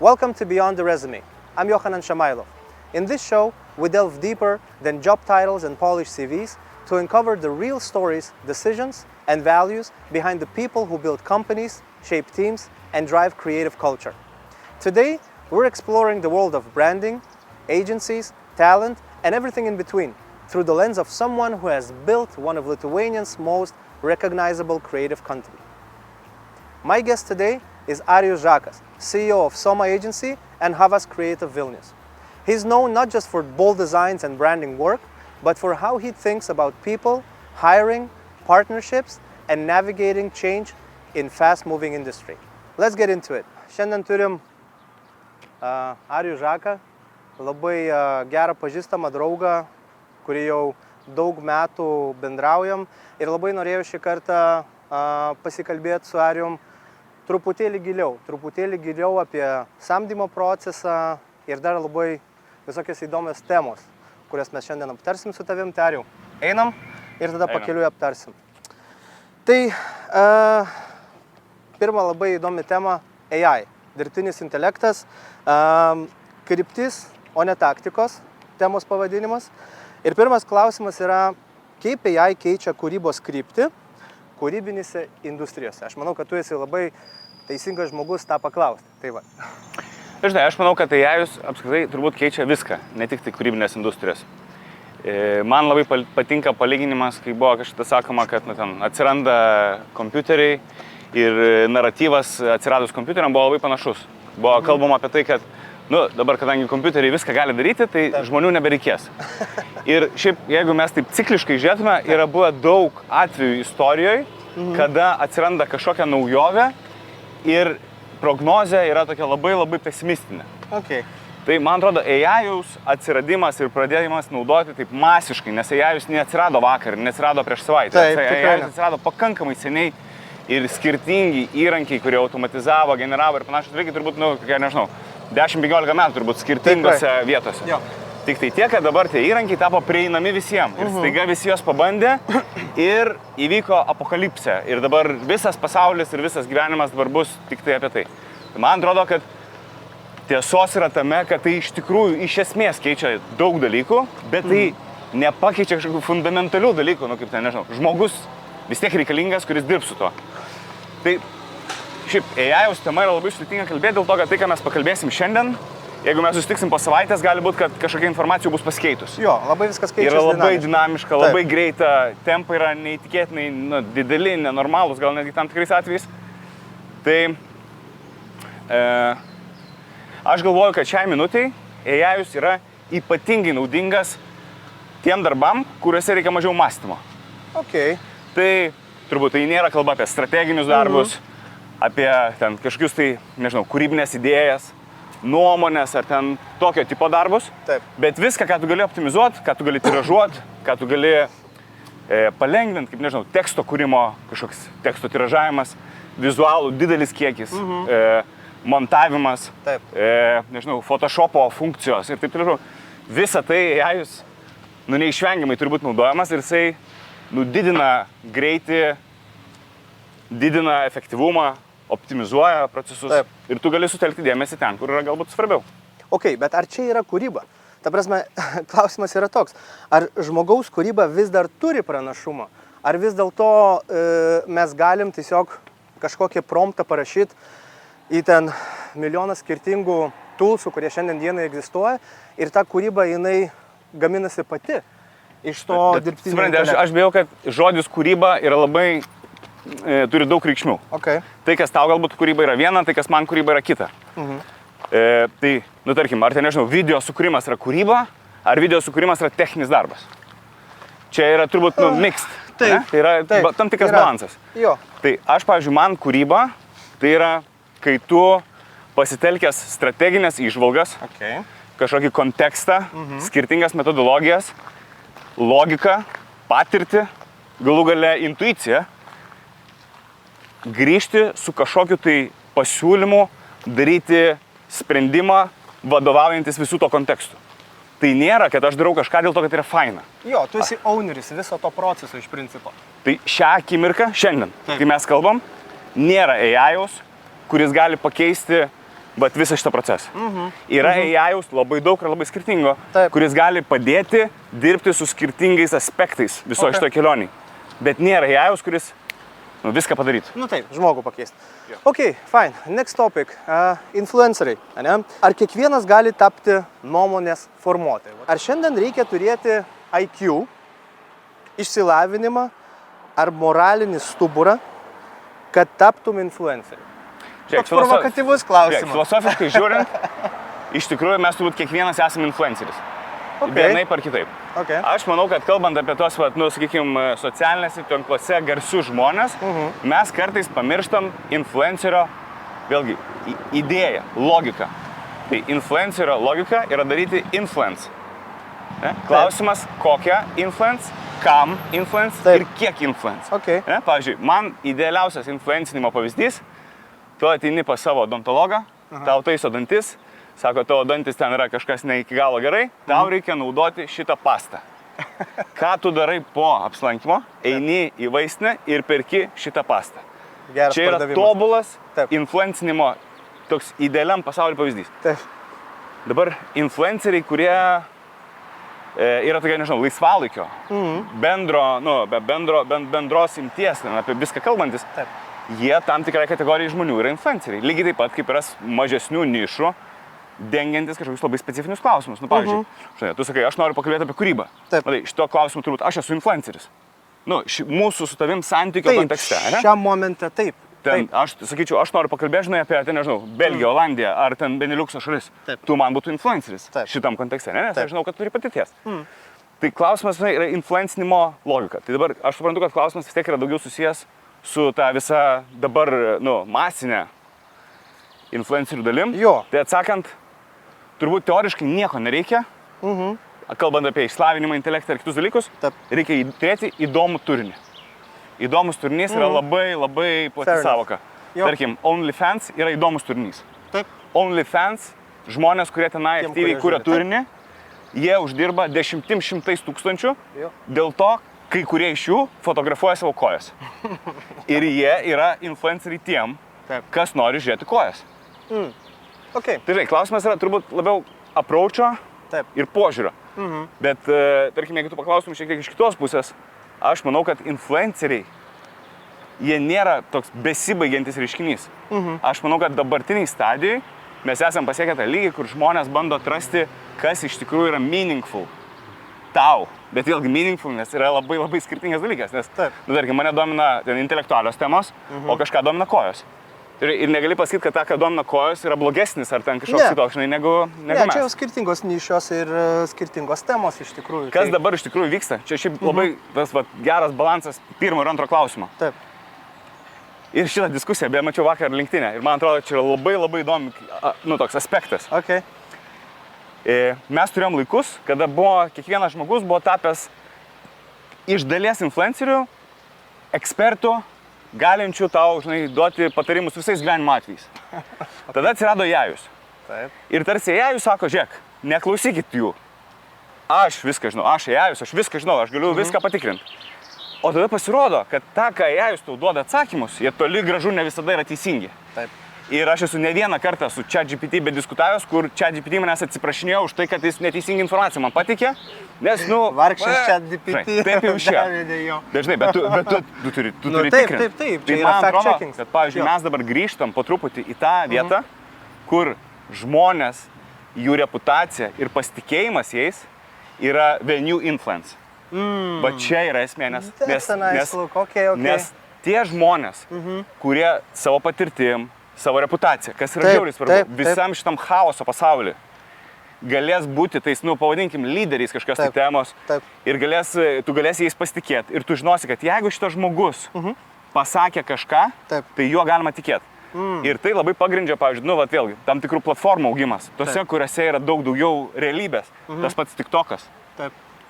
Welcome to Beyond the Resume. I'm Yohanan Shamailov. In this show, we delve deeper than job titles and polished CVs to uncover the real stories, decisions, and values behind the people who build companies, shape teams, and drive creative culture. Today, we're exploring the world of branding, agencies, talent, and everything in between through the lens of someone who has built one of Lithuania's most recognizable creative companies. My guest today is Arijus Žakas, CEO of Soma Agency and Havas Creative Vilnius. He's known not just for bold designs and branding work, but for how he thinks about people, hiring, partnerships, and navigating change in fast-moving industry. Let's get into it. Šiandien turim Arijų Žaką, labai gerą pažįstamą draugą, kurį jau daug metų bendraujam, ir labai norėjau šį kartą pasikalbėti su Arijum truputėlį giliau apie samdymo procesą ir dar labai visokios įdomios temos, kurias mes šiandien aptarsim su tavim. Tai Arijau, einam ir tada pakeliui aptarsim. Tai pirma labai įdomi tema – AI, dirbtinis intelektas, kryptis, o ne taktikos, temos pavadinimas. Ir pirmas klausimas yra, kaip AI keičia kūrybos kryptį kūrybinėse industrijose. Aš manau, kad tu esi labai teisingas žmogus tą paklausti. Tai va. Žinai, aš manau, kad AI apskritai turbūt keičia viską, ne tik tai kūrybinės industrijos. Man labai patinka palyginimas, kai buvo kažkas sakoma, kad ten atsiranda kompiuteriai ir naratyvas atsiradus kompiuteriam buvo labai panašus. Buvo kalbama apie tai, kad dabar, kadangi kompiuteriai viską gali daryti, tai žmonių nebereikės. Ir šiaip, jeigu mes taip cikliškai žiūrėtume, yra buvę daug atvejų istorijoje, kada atsiranda kažkokia naujovė ir prognozė yra tokia labai pesimistinė. Okay. Tai, man atrodo, AI-jaus atsiradimas ir pradėjimas naudoti taip masiškai, nes AI-jaus neatsirado vakar, neatsirado prieš savaitę. AI-jaus atsirado pakankamai seniai ir skirtingi įrankiai, kurie automatizavo, generavo ir panašus dalykai, turbūt, 10-15 metų turbūt skirtingose vietose. Jo. Tik tai tiek, kad dabar tie įrankiai tapo prieinami visiems. Ir staiga visi jos pabandė ir įvyko apokalipsė. Ir dabar visas pasaulis ir visas gyvenimas dabar bus tik tai apie tai. Man atrodo, kad tiesos yra tame, kad tai iš tikrųjų iš esmės keičia daug dalykų, bet tai nepakeičia kažkokių fundamentalių dalykų, kaip ten, nežinau, žmogus vis tiek reikalingas, kuris dirbs su tuo. Tai šiaip AI-jaus tema yra labai sudėtinga kalbėti dėl to, kad tai, ką mes pakalbėsim šiandien, jeigu mes susitiksim po savaitės, gali būti, kad kažkokia informacija bus pasikeitus. Jo, labai viskas keičiasi. Yra labai dinamiška, labai greita, tempai yra neįtikėtinai dideli, nenormalūs, gal netgi tam tikrais atvejais. Tai aš galvoju, kad šiai minutiai AI-jaus yra ypatingai naudingas tiem darbam, kuriuose reikia mažiau mąstymo. Okay. Tai turbūt tai nėra kalba apie strateginius darbus, apie ten kažkokius tai, nežinau, kūrybinės idėjas, nuomonės ar ten tokio tipo darbus. Taip. Bet viską, ką tu gali optimizuoti, ką tu gali tiražuoti, ką tu gali palengvinti, kaip, nežinau, teksto kūrimo, kažkoks teksto tiražavimas, vizualų didelis kiekis, montavimas, nežinau, Photoshopo funkcijos ir taip toliau. Visa tai AI-jaus neišvengiamai turi būti naudojamas ir jisai didina greitį, didina efektyvumą, optimizuoja procesus. Taip. Ir tu gali sutelkti dėmesį ten, kur yra galbūt svarbiau. Okay, bet ar čia yra kūryba? Ta prasme, klausimas yra toks, ar žmogaus kūryba vis dar turi pranašumą? Ar vis dėlto mes galim tiesiog kažkokį promptą parašyti į ten milijoną skirtingų toolsų, kurie šiandien dienai egzistuoja, ir ta kūryba jinai gaminasi pati iš to dirbtinio intelekto? Aš bijau, kad žodis kūryba yra labai turi daug reikšmių. Okay. Tai, kas tau galbūt kūryba yra viena, tai, kas man kūryba yra kita. Tai, tarkim, ar tai, nežinau, video sukūrimas yra kūryba, ar video sukūrimas yra techninis darbas. Čia yra turbūt, mixed. Taip. Tai yra tam tikras balansas. Jo. Tai aš, pavyzdžiui, man kūryba, tai yra, kai tu pasitelkęs strateginės įžvalgas, kažkokį kontekstą, skirtingas metodologijas, logiką, patirtį, galų gale intuiciją, grįžti su kažkokiu tai pasiūlymu, daryti sprendimą, vadovaujantis visų to kontekstų. Tai nėra, kad aš darau kažką dėl to, kad yra faina. Jo, tu esi owneris viso to proceso iš principo. Tai šią akimirką, šiandien, kai mes kalbam, nėra AI-jaus, kuris gali pakeisti bet visą šitą procesą. Yra AI-jaus labai daug ir labai skirtingo, Taip. kuris gali padėti dirbti su skirtingais aspektais viso šito kelioniai. Bet nėra AI-jaus, kuris viską padarytų. Nu taip, žmogų pakeisti. Ok, fine. Next topic. Influenceriai. Ane? Ar kiekvienas gali tapti nuomonės formuotojai? Ar šiandien reikia turėti IQ, išsilavinimą ar moralinį stuburą, kad taptum influenceriu? Toks provokatyvus klausimas. Filosofiškai žiūrint, iš tikrųjų mes turbūt kiekvienas esame influenceris. Vienaip ar kitaip. Okay. Aš manau, kad kalbant apie tos, sakykime, socialinėse tinkluose garsius žmonės, mes kartais pamirštam influencerio, vėlgi, idėją, logiką. Tai influencerio logika yra daryti influence. Ne? Klausimas, kokią influence, kam influence ir kiek influence. Okay. Ne? Pavyzdžiui, man idealiausias influencinimo pavyzdys, tu ateini pas savo odontologą, tau taiso dantis, sako, tavo dantis ten yra kažkas ne iki galo gerai, tau reikia naudoti šitą pastą. Ką tu darai po apsilankimo? Eini į vaistinę ir perki šitą pastą. Geras čia yra pardavimas. tobulas influencinimo toks idealiam pasaulio pavyzdys. Taip. Dabar influenceriai, kurie yra tokia, nežinau, laisvalaikio, bendros imties, apie viską kalbantis, jie tam tikrai kategorijai žmonių yra influenceriai. Lygiai taip pat kaip yra mažesnių nišų, dengiantis kažkokius labai specifinius klausimus. Nu, pavyzdžiui, tu sakai, aš noriu pakalbėti apie kūrybą. Matai, šito klausimu turbūt aš esu influenceris. Nu, mūsų su tavim santykio kontekste, ne? Šiam momente taip. Aš sakyčiau, aš noriu pakalbėti, žinai, apie, nežinau, Belgiją, Olandiją ar ten Beniliukso šalis. Tu man būtų influenceris šitam kontekste, ne? Nes aš žinau, kad turi patirties. Tai klausimas yra influencinimo logika. Tai dabar aš suprantu, kad klausimas vis tiek yra daugiau susijęs su ta visa dabar, masinė influencerių dalim. Tai atsakant, turbūt teoriškai nieko nereikia, kalbant apie išslavinimą, intelektą ir kitus dalykus, reikia turėti įdomų turinį. Įdomus turinys yra labai plati savoka. Tarkim, OnlyFans yra įdomus turinys. OnlyFans, žmonės, kurie tenai aktyviai kuria turinį, jie uždirba 10-100 tūkstančių, dėl to kai kurie iš jų fotografuoja savo kojas. Ir jie yra influenceriai tiem, kas nori žiūrėti kojas. Tai žinai, klausimas yra turbūt labiau approach'o ir požiūrio. Bet, tarkim, jeigu tu paklaustum šiek tiek iš kitos pusės, aš manau, kad influenceriai, jie nėra toks besibaigiantis reiškinys. Aš manau, kad dabartiniai stadijai mes esam pasiekę tą lygį, kur žmonės bando atrasti, kas iš tikrųjų yra meaningful tau. Bet vėlgi meaningful, nes yra labai skirtingas dalykas. Nes, tarkim, mane domina intelektualios temos, o kažką domina kojos. Ir negali pasakyti, kad ta, ką domina kojos, yra blogesnis ar ten kažkoks kitoks, negu mes. Čia jau skirtingos nišios ir skirtingos temos iš tikrųjų. Kas dabar iš tikrųjų vyksta? Čia šiaip labai geras balansas pirmo ir antro klausimo. Taip. Ir šitą diskusiją, beje, mačiau vakar LinkedIn'e ir man atrodo, čia yra labai įdomi, toks aspektas. Mes turėjom laikus, kada kiekvienas žmogus buvo tapęs iš dalies influencerių, ekspertų, galinčių tau, žinai, duoti patarimus visais gyvenimo atvejais. Tada atsirado AI-jus. Ir tarsi AI-jus sako, žiūrėk, neklausykit jų. Aš viską žinau, aš AI-jus, aš viską žinau, aš galiu viską patikrinti. O tada pasirodo, kad ta, ką AI-jus tau duoda atsakymus, jie toli gražu ne visada yra teisingi. Ir aš esu ne vieną kartą su ChatGPT bediskutavęs, kur ChatGPT manęs atsiprašinėjo už tai, kad jis neteisingą informaciją man patikė, nes, vargšas ChatGPT. Taip jau išėjo. Dažnai, bet tu turi tikrinti. Taip, tai man atrodo, kad, pavyzdžiui, mes dabar grįžtam po truputį į tą vietą, kur žmonės, jų reputacija ir pasitikėjimas jais yra the new influence. Va čia yra esmė, nes tie žmonės, kurie savo patirtim, savo reputaciją, kas yra žiauriai svarbu, visam šitam chaoso pasauliu, galės būti tais, pavadinkim, lyderiais kažkas tai temos ir tu galėsi jais pasitikėti. Ir tu žinosi, kad jeigu šitas žmogus pasakė kažką, tai juo galima tikėti. Ir tai labai pagrindžia, pavyzdžiui, vėlgi, tam tikrų platformų augimas, tose, kuriuose yra daug daugiau realybės, tas pats TikTokas,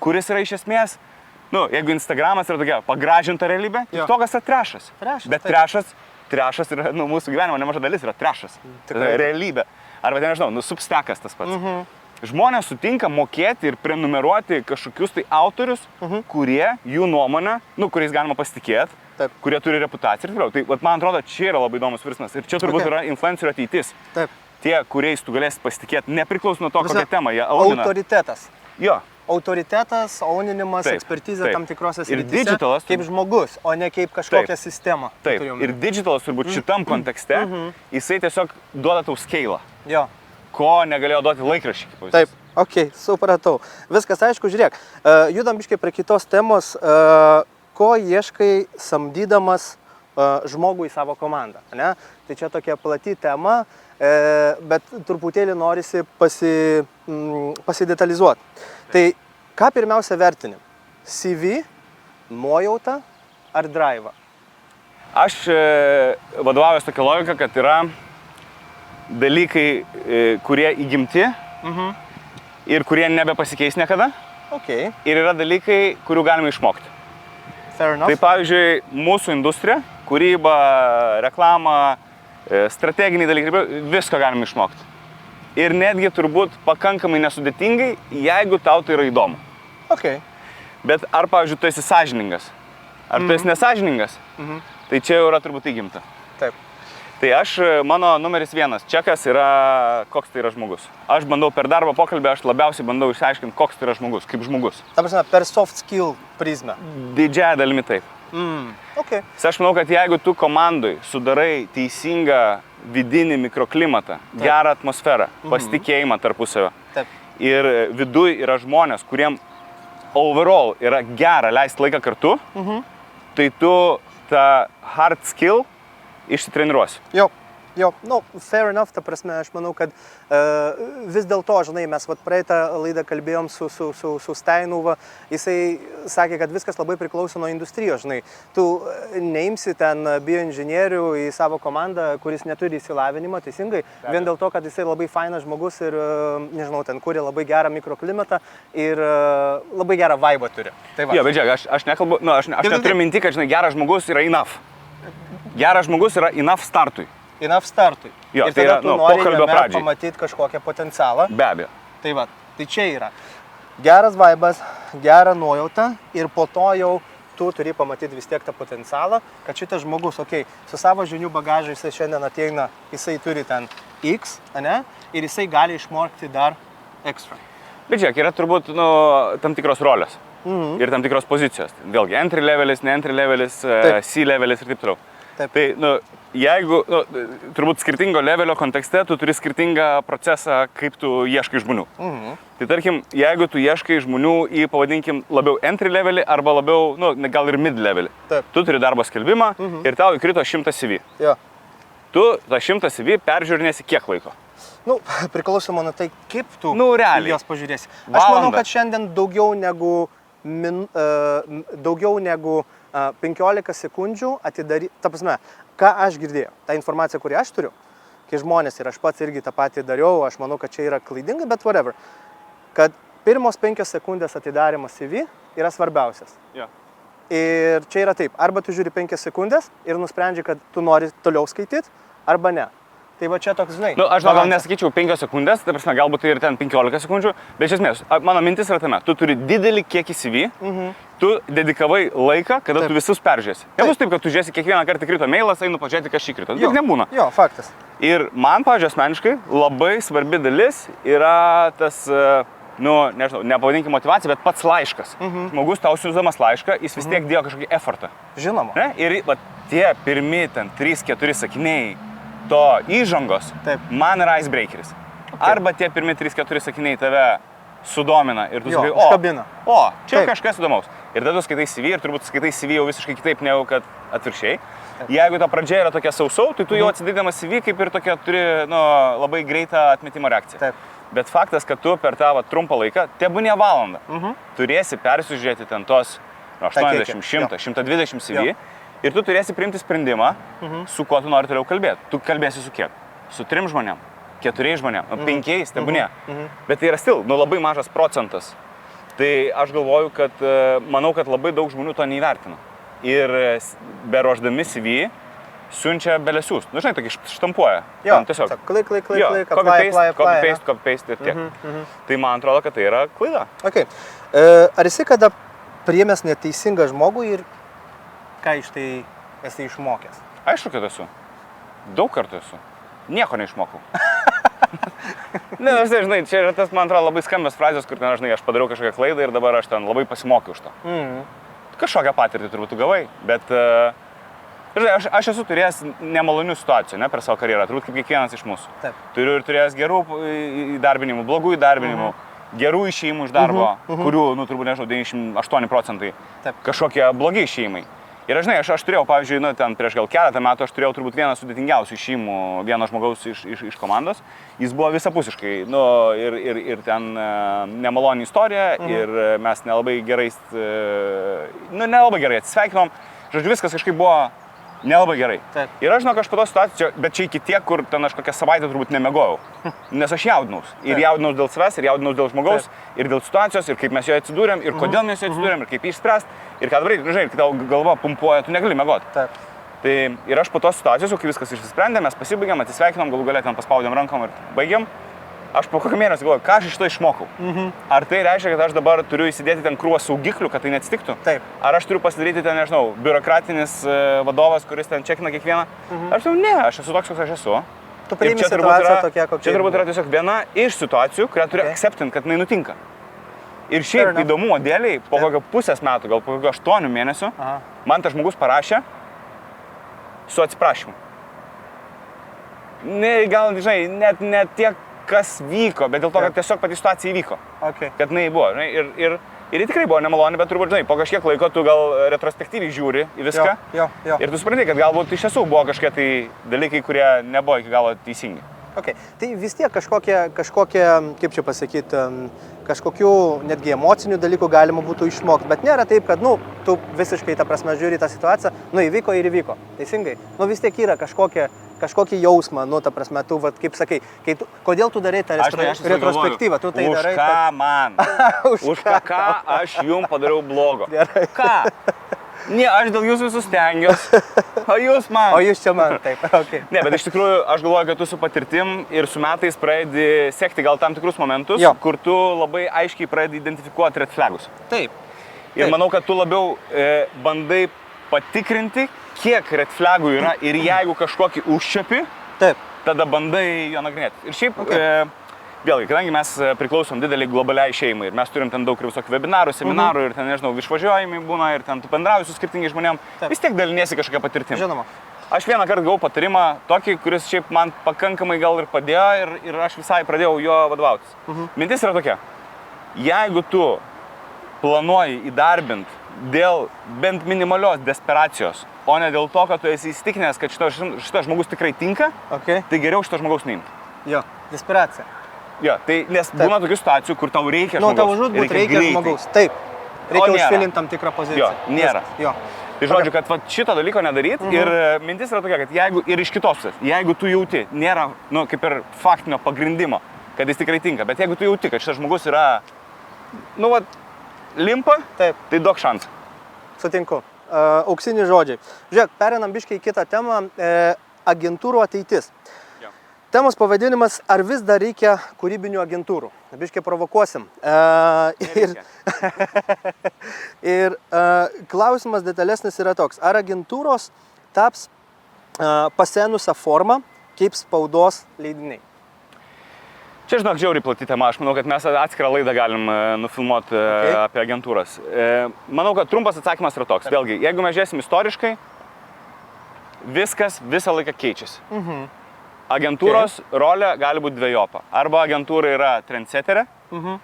kuris yra iš esmės, jeigu Instagramas yra tokia pagražinta realybė, TikTokas yra trešas. Bet trešas yra, mūsų gyvenimo nemaža dalis yra trešas. Realybė. Arba, nežinau, Substackas tas pats. Žmonės sutinka mokėti ir prenumeruoti kažkokius tai autorius, kurie jų nuomonę, kuriais galima pasitikėti, kurie turi reputaciją ir taip. Tai man atrodo, čia yra labai įdomus virsmas. Ir čia turbūt yra influencerio ateitis. tie, kuriais tu galėsi pasitikėti, nepriklauso nuo to, kokią temą jie augina. Autoritetas. Jo. Autoritetas, auninimas, Taip, ekspertizė taip. tam tikrose Ir srityse. digitalas Kaip žmogus, o ne kaip kažkokią sistemą. Taip. Turiu Ir omeny. digitalas turbūt šitam kontekste, jisai tiesiog duoda tau scale, Jo. ko negalėjo duoti laikraščiai. kaip pavyzdys. Taip, ok, supratau. Viskas aišku, žiūrėk. Judam biškai prie kitos temos. Ko ieškai samdydamas žmogų į savo komandą? Ne? Tai čia tokia plati tema, bet truputėlį norisi pasidetalizuoti. Tai ką pirmiausia vertini? CV, nuojautą ar drive? Aš vadovaujuosi tokia logika, kad yra dalykai, kurie įgimti ir kurie nebepasikeis niekada. Ok, Ir yra dalykai, kurių galima išmokti. fair enough. Tai pavyzdžiui, mūsų industrija, kūryba, reklama, strateginiai dalykai, visko galima išmokti. Ir netgi turbūt pakankamai nesudėtingai, jeigu tau tai yra įdomu. Ok, Bet ar, pavyzdžiui, tu esi sąžiningas, ar tu esi nesąžiningas, tai čia jau yra turbūt įgimta. taip. Tai mano numeris 1 čekas yra, koks tai yra žmogus. Aš bandau per darbo pokalbį, aš labiausiai bandau išsiaiškinti, koks tai yra žmogus, kaip žmogus. Ta prasme, per soft skill prizmę. Didžiąją dalimi taip. Ok, Aš manau, kad jeigu tu komandai sudarai teisingą vidinį mikroklimatą, gerą atmosferą, pasitikėjimą tarpusavio taip. ir viduj yra žmonės, kuriem overall yra gera leisti laiką kartu, tai tu tą hard skill išsitreniruosi. Jo, nu, fair enough, ta prasme, aš manau, kad vis dėlto, žinai, mes praeitą laidą kalbėjom su Steinuva, jisai sakė, kad viskas labai priklauso nuo industrijos, žinai. Tu neimsi ten bioinžinierių į savo komandą, kuris neturi įsilavinimo, teisingai, vien dėl to, kad jisai labai fainas žmogus ir, nežinau, ten kūrė labai gerą mikroklimatą ir labai gerą vibe turi. Tai va. Jo, bet žiūrėk, aš nekalbu, aš neturiu minti, kad, žinai, geras žmogus yra enough. Geras žmogus yra enough startui. Enough startui. Jo, Ir tai tada yra, tu nu, nori pokalbio jame pradžiai. pamatyti kažkokią potencialą. Be abejo. Tai va, tai čia yra geras vaibas, gera nuojauta ir po to jau tu turi pamatyti vis tiek tą potencialą, kad šitas žmogus, okei, su savo žinių bagažu jisai šiandien ateina, jisai turi ten X, ane, ir jisai gali išmokti dar ekstra. Bet žiūrėk, yra turbūt tam tikros rolės ir tam tikros pozicijos. Vėlgi, entry levelis, ne entry levelis, C levelis ir taip toliau. Taip. Tai, jeigu, turbūt skirtingo levelio kontekste, tu turi skirtingą procesą, kaip tu ieškai žmonių. Tai tarkim, jeigu tu ieškai žmonių į, pavadinkim, labiau entry levelį arba labiau, gal ir mid levelį. Taip. Tu turi darbo skelbimą ir tau įkrito 100 CV. Jo. Tu tą 100 CV peržiūrinėsi kiek laiko? Nu, priklausomai nuo tai, kaip tu realiai. jos pažiūrėsi. Aš Valandą. manau, kad šiandien daugiau negu 15 sekundžių atidaryti, ta prasme, ką aš girdėjau, ta informacija, kurią aš turiu, kai žmonės ir aš pats irgi tą patį dariau, aš manau, kad čia yra klaidinga, bet whatever, kad pirmos 5 sekundės atidarimas CV yra svarbiausias. Jo. Ir čia yra taip, arba tu žiūri 5 sekundės ir nusprendži, kad tu nori toliau skaityti, arba ne. Tai va čia toks, žinai. Aš gal nesakyčiau 5 sekundės, tai prasme, galbūt tai ir ten 15 sekundžių, bet iš esmės, mano mintis yra tame, tu turi didelį kiekį CV, tu dedikavai laiką, kada tu visus peržiūrėsi. Nebus taip, kad tu žiūrėsi kiekvieną kartą krito mailas, einu pažiūrėti, kas šį krito. Taip nebūna. Jo, faktas. Ir man, pavyzdžiui, asmeniškai labai svarbi dalis yra tas, nežinau, nepavadinkim motivacija, bet pats laiškas. Žmogus tau siųsdamas laišką, jis vis tiek dėjo kažkokį effortą. Žinoma. Ne? Ir tie pirmi ten 3-4 sakiniai to įžangos, man yra icebreakeris. Arba tie pirmi 3-4 sakiniai tave sudomina ir tu sakai, užkabina. Čia kažkas įdomaus. Ir tada tu skaitai CV ir turbūt skaitai CV jau visiškai kitaip negu kad atvirkščiai. Jeigu ta pradžia yra tokia sausau, tai tu jau atsidarydamas CV kaip ir tokia turi labai greitą atmetimo reakciją. Taip. Bet faktas, kad tu per tą trumpą laiką, tebūnie valandą, turėsi persižiūrėti ten tos 80, 100, 120 CV. Ir tu turėsi priimti sprendimą, su kuo tu nori toliau kalbėti. Tu kalbėsi su kiek? Su 3 žmonėm, 4 žmonėm, 5, tebūnie. Bet tai yra labai mažas procentas. Tai aš galvoju, kad manau, kad labai daug žmonių to neįvertina. Ir beruoždami CV siunčia belesius. Žinai, tokį štampuoja. Jo, tiesiog. Klik, copy-paste ir tiek. Tai man atrodo, kad tai yra klaida. Okay. Ar esi kada priėmęs neteisingą žmogų ir ką iš tai esi išmokęs? Aišku, kad esu. Daug kartų esu. Nieko neišmokau. Ne, žinai, čia yra tas, man atrodo, labai skambios frazės, kur ten, žinai, aš padariau kažkokią klaidą ir dabar aš ten labai pasimokiau už to. Kažkokią patirtį turbūt tu gavai, bet, žinai, aš esu turėjęs nemalonių situacijų, ne, per savo karjerą, turbūt kaip kiekvienas iš mūsų. Taip. Turiu ir turėjęs gerų įdarbinimų, blogų įdarbinimų, gerų išėjimų iš darbo, kurių, nu, turbūt, nežinau, 98% Taip. kažkokie blogi išėjimai. Ir žinai, aš turėjau, pavyzdžiui, nu, ten prieš gal keletą metų aš turėjau turbūt vieną sudėtingiausių išėjimų vieno žmogaus iš komandos. Jis buvo visapusiškai, nu, ir ten nemaloni istorija, ir mes nelabai gerai, nelabai gerai atsisveikinom. Žodžiu, viskas kažkaip buvo nelabai gerai. Taip. Ir aš žinau, aš po to situacijų, bet čia iki tiek, kur ten aš kokią savaitę turbūt nemegojau. Nes aš jaudinaus. Ir jaudinaus dėl savęs, ir jaudinaus dėl žmogaus, ir dėl situacijos, ir kaip mes joje atsidūrėm, ir kodėl mes joje atsidūrėm, ir kaip išspręst, ir ką dabar, žinai, kai tau galva pumpuoja, tu negali mėgoti. Taip. Tai ir aš po tos situacijos, kai viskas išsisprendė, mes pasibaigėm, atsisveikinom, galų galę ten paspaudėm rankom ir baigėm. Aš po kokio mėnesio galvoju, ką aš iš to išmokau. Ar tai reiškia, kad aš dabar turiu įsidėti ten krūvą saugiklių, kad tai neatsitiktų? Taip. Ar aš turiu pasidaryti ten, nežinau, biurokratinis vadovas, kuris ten čekina kiekvieną? Aš jau ne, aš esu toks, koks aš esu. Tu priimi situaciją tokia, kokia. Čia turbūt yra tiesiog viena iš situacijų, kurią turiu acceptint, kad jinai nutinka. Ir šiaip įdomumo dėliai, po kokio pusės metų, gal po kokio 8 mėnesių, man tas žmogus parašė su atsiprašymu. Ne, gal, žinai, net tiek kas vyko, bet dėl to, kad tiesiog pati situacija įvyko. Okay. Kad jinai buvo, žinai, ir ji tikrai buvo nemaloni, bet turbūt, žinai, po kažkiek laiko tu gal retrospektyviai žiūri į viską. Jo. Ir tu supranti, kad galbūt iš tiesų buvo kažkokie tai dalykai, kurie nebuvo iki galo teisingi. Okay. Tai vis tiek kažkokie, kaip čia pasakyti, kažkokių netgi emocinių dalykų galima būtų išmokti, bet nėra taip, kad, nu, tu visiškai, ta prasme, žiūri tą situaciją, nu, įvyko ir įvyko, teisingai. Nu, vis tiek yra kažkokį jausmą, nu, ta prasme, tu, vat, kaip sakai, kodėl tu darai tą retrospektyvą, tu tai darai. Už ką man? Už ką aš jums padariau blogo? Gerai. Ką? Ne, aš dėl jūsų visus stengiuosi, o jūs man. O jūs čia man, taip, okay. Ne, bet iš tikrųjų aš galvoju, kad tu su patirtim ir su metais pradedi sekti gal tam tikrus momentus, kur tu labai aiškiai pradedi identifikuoti red flagus. Taip. Ir manau, kad tu labiau bandai patikrinti, kiek red flagų yra ir jeigu kažkokį užčiapi, tada bandai jo nagrinėti. Ir šiaip, vėlgi, kadangi mes priklausom didelį globaliai šeimai ir mes turim ten daug ir visokių webinarų, seminarų ir ten, nežinau, išvažiuojami būna ir ten tu bendrauji su skirtingai žmonėm, vis tiek daliniesi kažkokią patirtimą. Žinoma. Aš vieną kartą gavau patarimą tokį, kuris šiaip man pakankamai gal ir padėjo ir aš visai pradėjau jo vadovautis. Mintis yra tokia, jeigu tu planuoji įdarbinti dėl bent minimalios desperacijos, o ne dėl to, kad tu esi įsitikinęs, kad šitas žmogus tikrai tinka, tai geriau šito žmogaus neimti. Jo, desperacija. Jo, tai nes būna tokių situacijų, kur tau reikia žmogaus. Nu, tau žudbūt reikia žmogaus, taip. Reikia užfilinti tam tikrą poziciją. Jo, nėra. Jo. Tai žodžiu, kad šito dalyko nedaryt ir mintis yra tokia, kad jeigu ir iš kitos pusės, jeigu tu jauti, nėra, nu, kaip ir faktinio pagrindimo, kad jis tikrai tinka, bet jeigu tu jauti, kad šitas žmogus yra, nu, vat, limpa, tai duok šansą. Sutinku. Auksiniai žodžiai. Žiūrėk, pereinam biškai į kitą temą, agentūrų ateitis. Temos pavadinimas, ar vis dar reikia kūrybinių agentūrų? Biškai provokuosim. Ir klausimas detalesnis yra toks, ar agentūros taps pasenusią formą kaip spaudos leidiniai? Čia, žinok, žiauriai plati tema, aš manau, kad mes atskirą laidą galim nufilmuoti apie agentūras. Manau, kad trumpas atsakymas yra toks. Vėlgi, jeigu mes žiūrėsim istoriškai, viskas visą laiką keičiasi. Agentūros rolė gali būti dvejopa. Arba agentūra yra trendsetterė,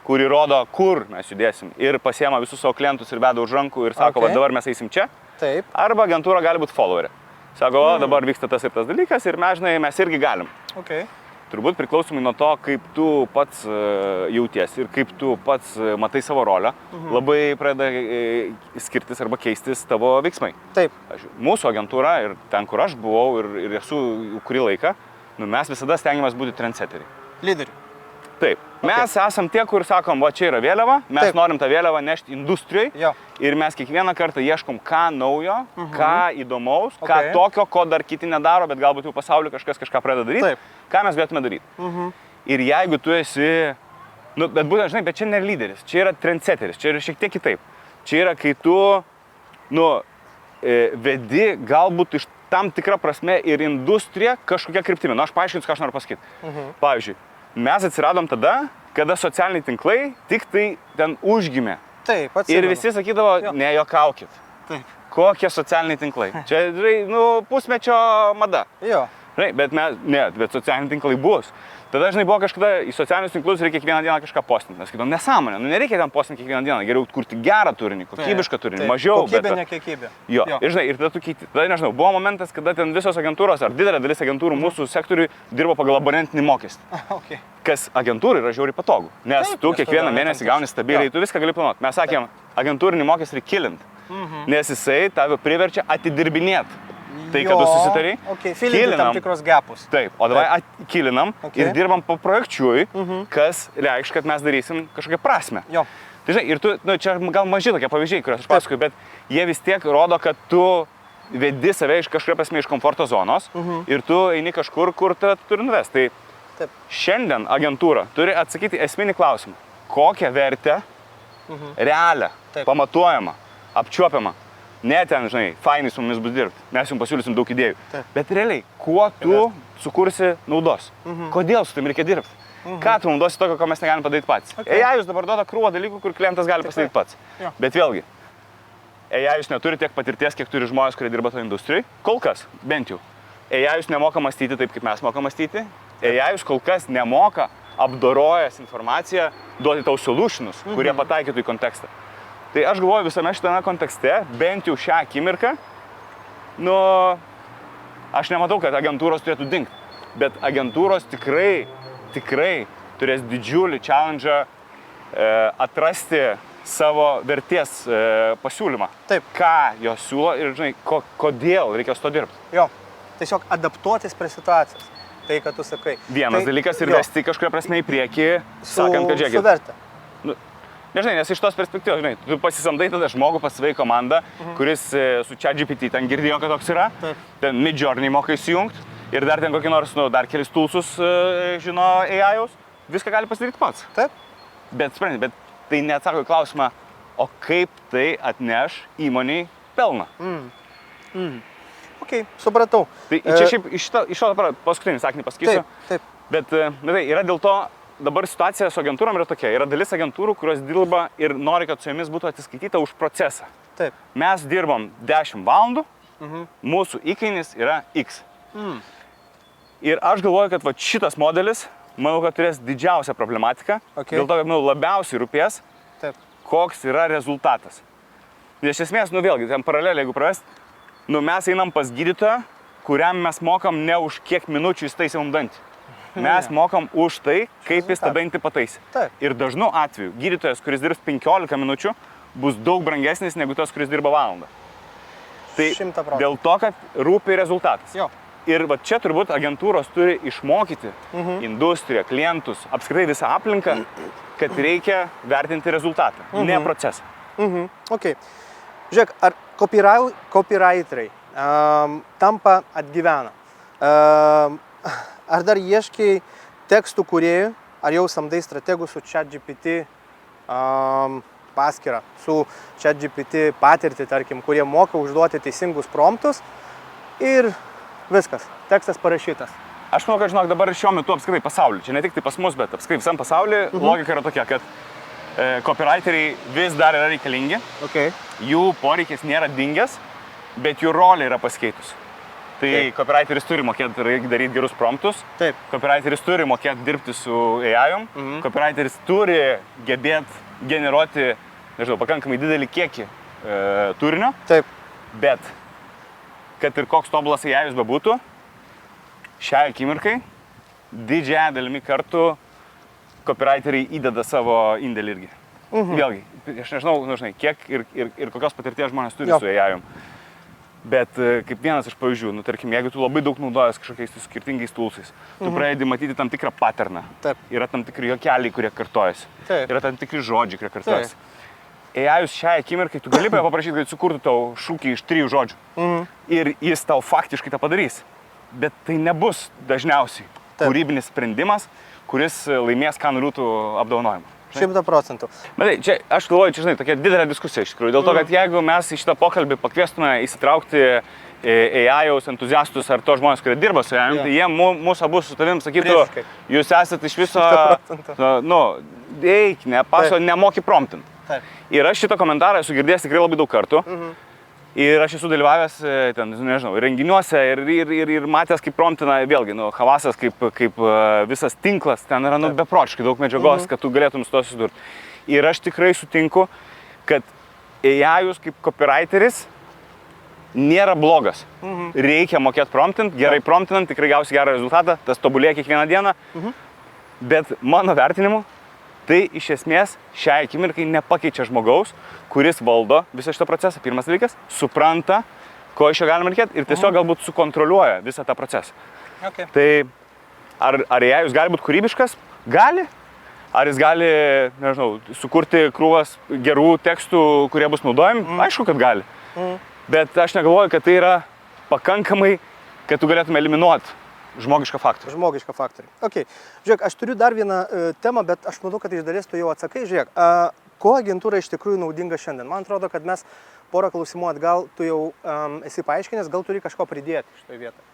kuri rodo, kur mes judėsim ir pasiema visus savo klientus ir veda už rankų ir sako, va dabar mes eisim čia. Taip. Arba agentūra gali būti followerė. Sako, o dabar vyksta tas ir tas dalykas ir mes, žinai, mes irgi galim. Turbūt priklausomai nuo to, kaip tu pats jautiesi ir kaip tu pats matai savo rolę, labai pradeda skirtis arba keistis tavo veiksmai. Taip. Mūsų agentūra ir ten, kur aš buvau ir esu kurį laiką, mes visada stengiamės būti trendsetteriai. Lyderiai. Taip. Mes esam tie, kur sakom, va čia yra vėliava, mes norim tą vėliavą nešti industrijai ir mes kiekvieną kartą ieškom ką naujo, ką įdomaus, ką tokio, ko dar kiti nedaro, bet galbūt jau pasaulyje kažkas kažką pradeda daryti, ką mes galėtume daryti. Ir jeigu tu esi, nu, bet būtent, žinai, bet čia nėra lyderis, čia yra trendsetteris, čia yra šiek tiek kitaip. Čia yra, kai tu, nu, vedi galbūt iš tam tikrą prasme ir industrija kažkokia kryptimi. Nu, aš paaiškinsiu, ką aš noriu pasakyti. Pavyzdžiui, Mes atsiradom tada, kada socialiniai tinklai tik tai ten užgimė. Taip, pats. Ir visi sakydavo, Jo. nejuokaukit. Taip. Kokie socialiniai tinklai. Čia, pusmečio mada. Jo. Bet socialiniai tinklai bus. Tada, buvo kažkada į socialinius tinklus reikia kiekvieną dieną kažką postinti. Mes sakydavom, nesąmonė, nereikia ten postinti kiekvieną dieną, geriau kurti gerą turinį, kokybišką turinį, mažiau. Kokybė, ne kiekybė. Jo. Ir tada tu keiti. Tada, buvo momentas, kada ten visos agentūros, ar didelė dalis agentūrų mūsų sektoriui dirbo pagal abonentinį mokestį. Okay. Kas agentūrai yra žiauriai patogu. Nes tu kiekvieną mėnesį gauni stabiliai, tu viską gali planuoti. Mes sakėm, agentūrinį mokestį reikia kilint, nes jisai tave priverčia atidirbinėti. Tai, kad tu susitari, filinti tam tikros gapus. Taip, o dabar kilinam ir dirbam po projekčiui, kas reikš, kad mes darysim kažkokią prasme. Jo. Tai ir tu, čia gal maži tokie pavyzdžiai, kuriuos aš pasakoju, bet jie vis tiek rodo, kad tu vedi save iš kažkuria prasme iš komforto zonos ir tu eini kažkur, kur turi nuvesti. Tai šiandien agentūra turi atsakyti esminį klausimą. Kokią vertę realią, pamatuojamą, apčiuopiamą. Ne ten, fainai su mumis bus dirbti, mes jums pasiūlysim daug idėjų. Bet realiai, kuo tu sukursi naudos? Kodėl su tam reikia dirbti? Ką tu naudosi tokio, ko mes negalim padaryti patys? AI dabar duoda krūvą dalykų, kur klientas gali pasidaryti pats. Bet vėlgi, AI neturi tiek patirties, kiek turi žmonės, kurie dirba toje industrijoje. Kol kas, bent jau. AI nemoka mąstyti taip, kaip mes mokam mąstyti. AI kol kas nemoka apdorojęs informaciją duoti tau solutionus, kurie pataikytų į kontekstą. Tai aš galvoju visame šitame kontekste, bent jau šią akimirką, aš nematau, kad agentūros turėtų dingti, bet agentūros tikrai turės didžiulį challenge atrasti savo vertės pasiūlymą. Taip. Ką jos siūlo ir, kodėl reikia su to dirbti. Jo, tiesiog adaptuotis prie situacijos. Tai, kad tu sakai. Vienas dalykas ir vesti kažkuria prasme į priekį, sakant, kad žiūrėkit. Su verte. Nežinai, nes iš tos perspektyvos, tu pasisamdai tada žmogų pas savo komandą, kuris su ChatGPT ten girdėjo, kad toks yra, ten Midjourney moka įsijungti ir dar ten kokį nors, dar kelis tulsus žino AI-aus, viską gali pasidaryti pats. Taip. Bet tai neatsako į klausimą, o kaip tai atneš įmoniai pelną. Ok, supratau. Tai čia šiaip iš to dabar paskutinį sakinį pasakysiu. Taip. Bet yra dėl to, dabar situacija su agentūrom yra tokia. Yra dalis agentūrų, kurios dirba ir nori, kad su jomis būtų atsiskaityta už procesą. Taip. Mes dirbam 10 valandų, mūsų įkainis yra X. Ir aš galvoju, kad šitas modelis, manau, kad turės didžiausią problematiką. Dėl to, kad labiausiai rūpės, koks yra rezultatas. Nes iš esmės, vėlgi, ten paralelį, jeigu pravest, mes einam pas gydytoją, kuriam mes mokam ne už kiek minučių jis taisė mum dantį. Mes mokam už tai, kaip jis tą dantį pataisė. Ir dažnu atveju gydytojas, kuris dirbs 15 minučių, bus daug brangesnis negu tas, kuris dirba valandą. Tai 100%. Dėl to, kad rūpi rezultatas. Jo. Ir čia turbūt agentūros turi išmokyti industriją, klientus, apskritai visą aplinką, kad reikia vertinti rezultatą, ne procesą. Ok. Žiūrėk, ar copywriteriai tampa atgyvena? Ar dar ieškai tekstų kūrėjų, ar jau samdai strategų su ChatGPT paskyrą, su ChatGPT patirtį, tarkim, kurie moka užduoti teisingus promptus ir viskas, tekstas parašytas. Aš manau, kad dabar šiuo metu apskritai pasaulyje, čia ne tik tai pas mus, bet apskritai visam pasaulyje logika yra tokia, kad copywriteriai vis dar yra reikalingi, jų poreikis nėra dingęs, bet jų rolė yra pasikeitusi. Tai copywriteris turi mokėti daryti gerus promptus, copywriteris turi mokėti dirbti su AI-om, copywriteris turi gebėti generuoti, pakankamai didelį kiekį turinio, bet kad ir koks tobulas AI-us bebūtų, šią akimirkai didžiąją dalimi kartų copywriteriai įdeda savo indėlį irgi. Vėlgi, aš nežinau, kiek ir kokios patirties žmonės turi su AI-om. Bet kaip vienas iš pavyzdžių, tarkim, jeigu tu labai daug naudojas kažkokiais skirtingais toolsais, tu pradedi matyti tam tikrą patterną. Yra tam tikri juokeliai, kurie kartojasi. Yra tam tikri žodžiai, kurie kartojasi. AI-us šią akimirkai, tu gali paprašyti, kad sukurtų tau šūkį iš 3 žodžių. Ir jis tau faktiškai tą padarys. Bet tai nebus dažniausiai kūrybinis sprendimas, kuris laimės Cannes Liūtų apdovanojimą. 100%. Bet čia, aš galvoju, čia, tokia didelė diskusija iš tikrųjų. Dėl to, kad jeigu mes į šitą pokalbį pakviestume įsitraukti AI-jaus entuziastus ar to žmonės, kurie dirba su AI, tai jie mūsų abu su tavim sakytų, Priešiškai. jūs esate iš viso, 100%. nu, eik, nemoki promptint. Taip. Ir aš šitą komentarą esu girdėjęs tikrai labai daug kartų. Ir aš esu dalyvavęs ten, nežinau, renginiuose ir matęs, kaip promptina, vėlgi, nu, Havasas kaip visas tinklas, ten yra, nu, beprotiškai daug medžiagos, kad tu galėtum su to susidurti. Ir aš tikrai sutinku, kad AI-jūs kaip copywriteris nėra blogas. Reikia mokėti promptint, gerai promptinant, tikrai gausi gerą rezultatą, tas tobulėja kiekvieną dieną. Bet mano vertinimu, tai iš esmės šiai akimirkai nepakeičia žmogaus, kuris valdo visą šitą procesą. Pirmas dalykas, supranta, ko iš jo galima reikėti ir tiesiog galbūt sukontroliuoja visą tą procesą. Okay. Tai ar AI-jūs gali būti kūrybiškas? Gali. Ar jis gali, nežinau, sukurti krūvas gerų tekstų, kurie bus naudojami? Aišku, kad gali. Bet aš negalvoju, kad tai yra pakankamai, kad tu galėtume eliminuoti žmogišką faktorių. Žmogišką faktorių. Ok. Žiūrėk, aš turiu dar vieną temą, bet aš manau, kad iš dalies tu jau atsakai. Žiūrėk, ko agentūra iš tikrųjų naudinga šiandien? Man atrodo, kad mes porą klausimų atgal tu jau esi paaiškinęs, gal turi kažko pridėti šitoje vietoje.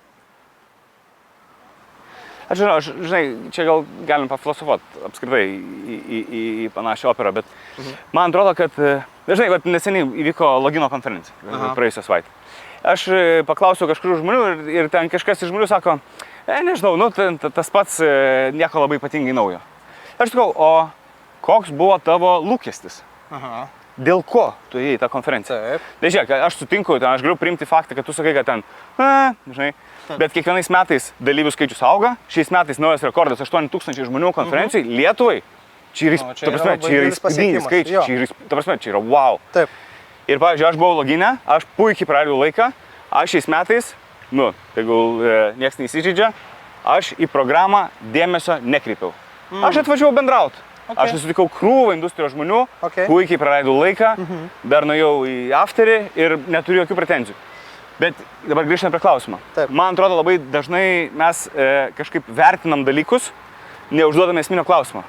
Aš žinai, čia gal galim pafilosofuoti apskritai į panašią operą, bet man atrodo, kad, žinai, neseniai įvyko Logino konferencija, praėjusią savaitę. Aš paklausiau kažkurių žmonių ir ten kažkas iš žmonių sako, nežinau, nu, tas pats nieko labai ypatingai naujo. Aš sakau, o koks buvo tavo lūkestis? Dėl ko tu įėjai į tą konferenciją? Taip. Tai žiūrėk, aš sutinku, aš galiu priimti faktą, kad tu sakai, kad ten, žinai, bet kiekvienais metais dalyvių skaičius auga, šiais metais naujas rekordas 8000 žmonių konferencijai, Lietuvai, čia yra įspūdingi skaičiai, čia yra wow. Taip. Ir, pavyzdžiui, aš buvau Logine, aš puikiai praleidau laiką, aš šiais metais, nu, tegul nieks neįsižeidžia, aš į programą dėmesio nekreipiau. Aš atvažiavau bendrauti. Okay. Aš susitikau krūvą industrijos žmonių, puikiai praleidau laiką, dar nuėjau į afterį ir neturiu jokių pretenzijų. Bet dabar grįžtame prie klausimo. Taip. Man atrodo, labai dažnai mes kažkaip vertinam dalykus, neužduodame esminio klausimo.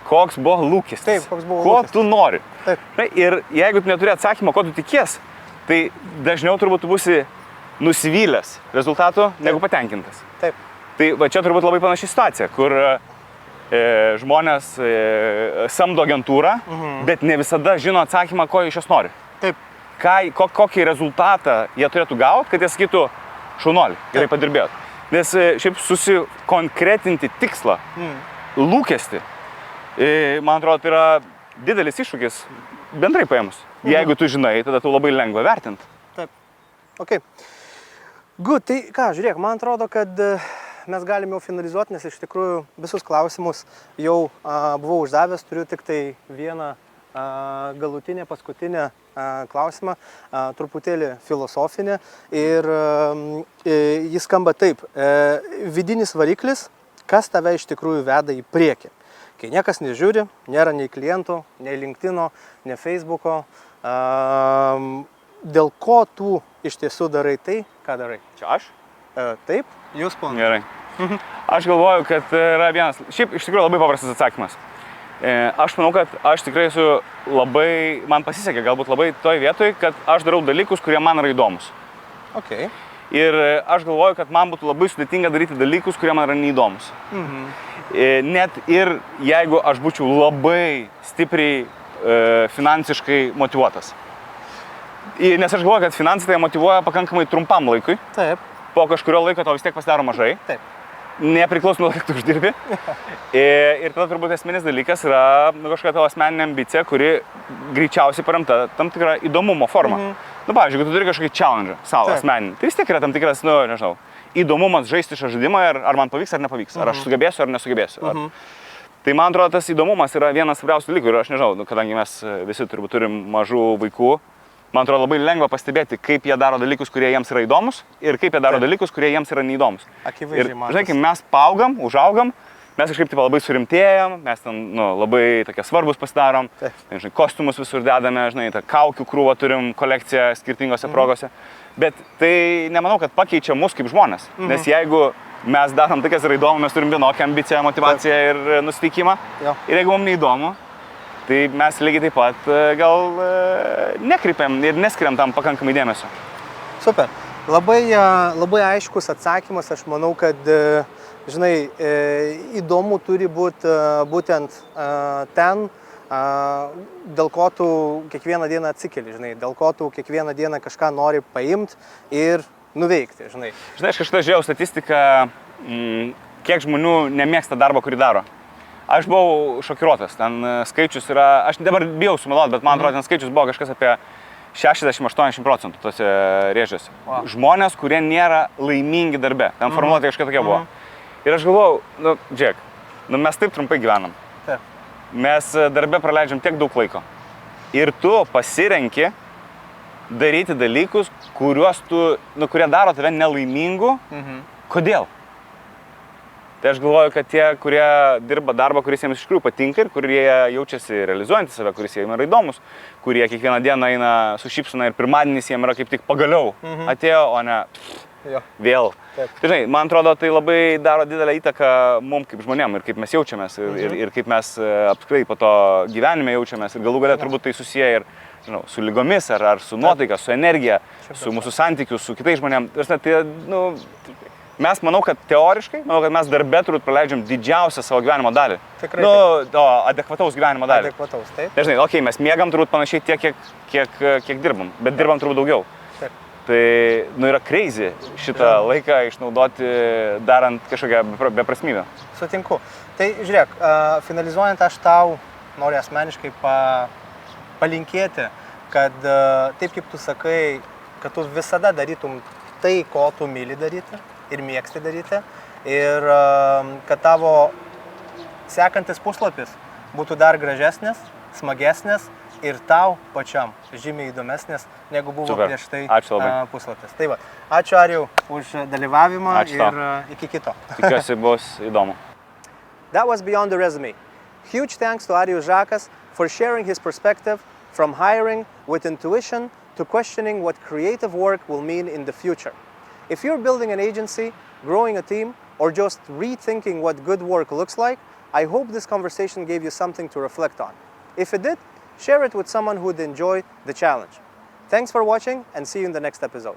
Koks buvo lūkestis? Taip, koks buvo ko lūkestis? Tu nori? Taip. Ir jeigu tu neturi atsakymo, ko tu tikies, tai dažniau turbūt tu būsi nusivylęs rezultatų negu patenkintas. Taip. Tai va čia turbūt labai panaši situacija, kur žmonės samdo agentūrą, bet ne visada žino atsakymą, ko iš jos nori. Taip. Kokį rezultatą jie turėtų gauti, kad jie sakytų, šaunuolį, gerai padirbėjot. Nes šiaip susikonkretinti tikslą, lūkestį, man atrodo, tai yra didelis iššūkis bendrai paėmus. Jeigu tu žinai, tada tu labai lengva vertinti. Taip. Ok. Good, tai ką, žiūrėk, man atrodo, kad mes galime jau finalizuoti, nes iš tikrųjų visus klausimus jau buvau uždavęs, turiu tik tai vieną galutinę, paskutinę klausimą, truputėlį filosofinę ir jis skamba taip. Vidinis variklis, kas tave iš tikrųjų veda į priekį? Kai niekas nežiūri, nėra nei klientų, nei LinkedIn'o, nei Facebook'o, dėl ko tu iš tiesų darai tai, ką darai? Čia aš? Taip, jūs ponai. Gerai. Aš galvoju, kad yra vienas, šiaip iš tikrųjų labai paprastas atsakymas. Aš manau, kad aš tikrai esu labai, man pasisekė galbūt labai toj vietoj, kad aš darau dalykus, kurie man yra įdomus. Okay. Ir aš galvoju, kad man būtų labai sudėtinga daryti dalykus, kurie man yra neįdomus. Net ir jeigu aš būčiau labai stipriai finansiškai motyvuotas. Nes aš galvoju, kad finansai tai motyvuoja pakankamai trumpam laikui. Taip. Po kažkurio laiko tau vis tiek pasidaro mažai. Taip. Nepriklausomai nuo kiek tu uždirbi. Ir tada turbūt esminis dalykas yra kažkokia tavo asmeninė ambicija, kuri greičiausiai paremta tam tikrą įdomumo formą. Nu, pavyzdžiui, jeigu tu turi kažkokį challenge savo asmeninį, tai vis tiek yra tam tikras, nu, nežinau, įdomumas žaisti šią žaidimą, ar man pavyks ar nepavyks, ar aš sugebėsiu ar nesugebėsiu. Tai man atrodo, tas įdomumas yra vienas svarbiausių dalykų ir aš nežinau, kadangi mes visi turbūt turim mažų vaikų, man atrodo labai lengva pastebėti, kaip jie daro dalykus, kurie jiems yra įdomus ir kaip jie daro dalykus, kurie žinai, jiems yra neįdomus. Akivaizdžiai matos. Žinai, kai mes paaugam, užaugam, mes kažkaip taip labai surimtėjam, mes ten labai tokie svarbus pasidarom, žinai, kostiumus visur dedame, žinai, tą kaukių krūvą turim kolekciją skirtingose progose, bet tai nemanau, kad pakeičia mus kaip žmonės, nes jeigu mes darom tai, kas yra įdomu, mes turim vienokią ambiciją, motyvaciją ir nusiteikimą ir jeigu mums neįdomu, tai mes lygiai taip pat gal nekreipiam ir neskiriam tam pakankamai dėmesio. Super. Labai aiškus atsakymas, aš manau, kad, žinai, įdomu turi būti būtent ten, dėl ko tu kiekvieną dieną atsikeli, žinai, dėl ko tu kiekvieną dieną kažką nori paimti ir nuveikti, žinai. Žinai, aš kažkada žiūrėjau statistiką, kiek žmonių nemėgsta darbo, kurį daro. Aš buvau šokiruotas, ten skaičius yra, aš dabar bijau sumeluoti, bet man atrodo, ten skaičius buvo kažkas apie 60-80% tose rėžiuose. Wow. Žmonės, kurie nėra laimingi darbe, ten formuluotė kažkokia tokia buvo. Ir aš galvojau, žiūrėk, mes taip trumpai gyvenam. Taip. Mes darbe praleidžiam tiek daug laiko. Ir tu pasirenki daryti dalykus, kurie daro tave nelaimingu. Kodėl? Tai aš galvoju, kad tie, kurie dirba darbą, kuris jiems iš tikrųjų patinka ir kurie jaučiasi realizuojantys save, kuris jiems yra įdomus, kurie kiekvieną dieną eina su šypsena ir pirmadienis jiems yra kaip tik pagaliau atėjo, o ne vėl. Taip. Tai žinai, man atrodo, tai labai daro didelę įtaką mums kaip žmonėm ir kaip mes jaučiamės ir kaip mes apskritai po to gyvenime jaučiamės ir galų galia turbūt tai susiję ir žinau, su lygomis ar su nuotaika, su energija, su mūsų santykiu, su kitais žmonėm. Tai, mes manau, kad teoriškai, kad mes darbe turbūt praleidžiam didžiausią savo gyvenimo dalį. Tikrai. Adekvataus gyvenimo dalį. Adekvataus, taip. Nežinai, okei, mes miegam turbūt panašiai tiek, kiek dirbam, bet dirbam turbūt daugiau. Taip. Tai, yra crazy šitą laiką išnaudoti darant kažkokią beprasmybę. Sutinku. Tai žiūrėk, finalizuojant aš tau noriu asmeniškai palinkėti, kad taip kaip tu sakai, kad tu visada darytum tai, ko tu myli daryti ir mėgsti daryti ir kad tavo sekantis puslapis būtų dar gražesnis, smagesnis ir tau pačiam žymiai įdomesnis, negu buvo prieš tai puslapis. Tai va, ačiū Arijau už dalyvavimą ir iki kito. Tikiuosi bus įdomu. That was Beyond the Resume. Huge thanks to Arijus Žakas for sharing his perspective from hiring with intuition to questioning what creative work will mean in the future. If you're building an agency, growing a team, or just rethinking what good work looks like, I hope this conversation gave you something to reflect on. If it did, share it with someone who would enjoy the challenge. Thanks for watching and see you in the next episode.